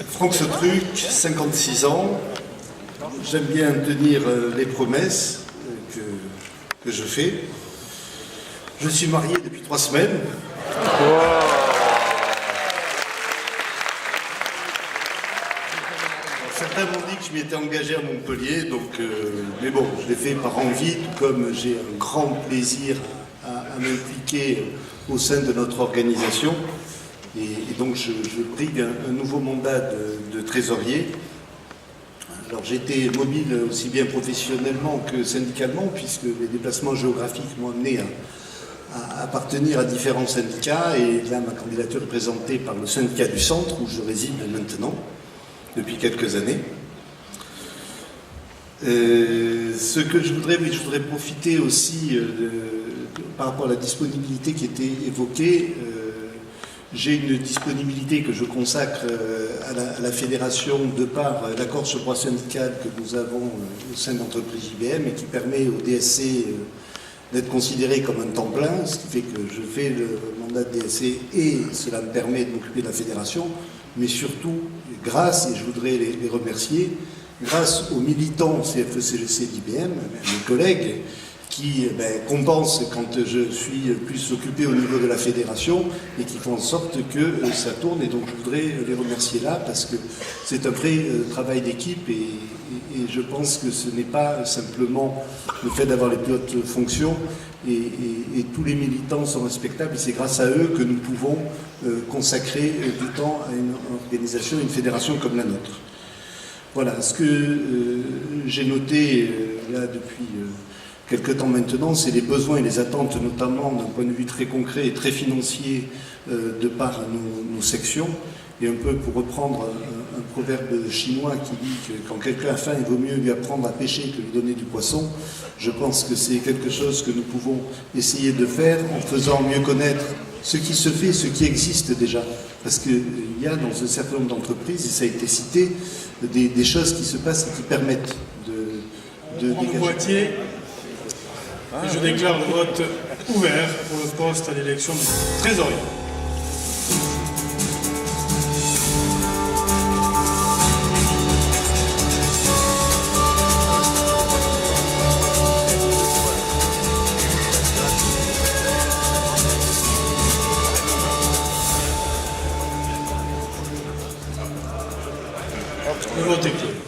Franck Sautruc, 56 ans. J'aime bien tenir les promesses que je fais. Je suis marié depuis 3 semaines. Certains m'ont dit que je m'étais engagé à Montpellier, mais bon, je l'ai fait par envie, tout comme j'ai un grand plaisir à m'impliquer au sein de notre organisation. Et donc je brigue un nouveau mandat de trésorier. Alors j'étais mobile aussi bien professionnellement que syndicalement, puisque les déplacements géographiques m'ont amené à appartenir à différents syndicats. Et là, ma candidature est présentée par le syndicat du Centre, où je réside maintenant, depuis quelques années. Ce que je voudrais profiter aussi par rapport à la disponibilité qui était évoquée. J'ai une disponibilité que je consacre à la fédération de par l'accord sur droit syndical que nous avons au sein de l'entreprise IBM et qui permet au DSC d'être considéré comme un temps plein, ce qui fait que je fais le mandat de DSC et cela me permet de m'occuper de la fédération, mais surtout grâce, et je voudrais les remercier, grâce aux militants CFE-CGC d'IBM, mes collègues, qui compensent quand je suis plus occupé au niveau de la fédération et qui font en sorte que ça tourne. Et donc je voudrais les remercier là parce que c'est un vrai travail d'équipe et je pense que ce n'est pas simplement le fait d'avoir les plus hautes fonctions et tous les militants sont respectables et c'est grâce à eux que nous pouvons consacrer du temps à une organisation, une fédération comme la nôtre. Voilà, ce que j'ai noté là depuis quelque temps maintenant, c'est les besoins et les attentes, notamment d'un point de vue très concret et très financier de par nos sections. Et un peu pour reprendre un proverbe chinois qui dit que quand quelqu'un a faim, il vaut mieux lui apprendre à pêcher que lui donner du poisson. Je pense que c'est quelque chose que nous pouvons essayer de faire en faisant mieux connaître ce qui se fait, ce qui existe déjà. Parce qu'il y a dans un certain nombre d'entreprises, et ça a été cité, des choses qui se passent et qui permettent de dégager. Et je déclare le vote ouvert pour le poste à l'élection du trésorier. Le vote est clos.